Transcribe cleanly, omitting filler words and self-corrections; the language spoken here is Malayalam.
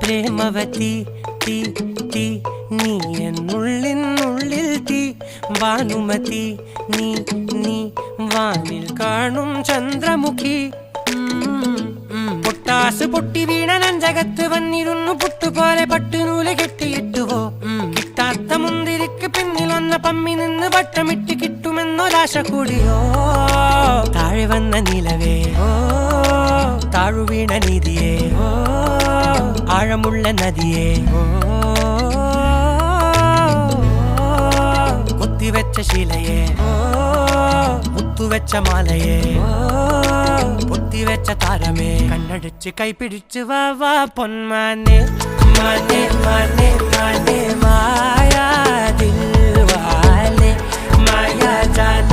പ്രേമവതി തീ തീ നീ എന്നുള്ളിൽ തീ ഭാനുമതി നീ നീ വാനിൽ കാണും ചന്ദ്രമുഖി പൊട്ടാസ് പൊട്ടി വീണ നെഞ്ചകത്ത് വന്നിരുന്നു പുട്ടുപോലെ പട്ടുനൂല് കെട്ടിയിട്ടുവോ കിട്ടാത്ത മുന്തിരിക്ക് പിന്നിൽ വന്ന പമ്മി നിന്ന് വട്ടമിട്ട് കിട്ടുമെന്നൊരാശ കൂടിയോ താഴെ വന്ന നിലവേ താഴു വീണ നിധിയേ ആഴമുള്ള നദിയേ കൊത്തിവെച്ച ശിലയേ മുത്തുവെച്ച മാലയേ പൊത്തിവെച്ച താരമേ കണ്ണടിച്ച് കൈപിടിച്ച് വാ വാ പൊന്മാനെ മാനെ മാനെ മാനെ മായാ ദിൽവാലെ മായാ ജാല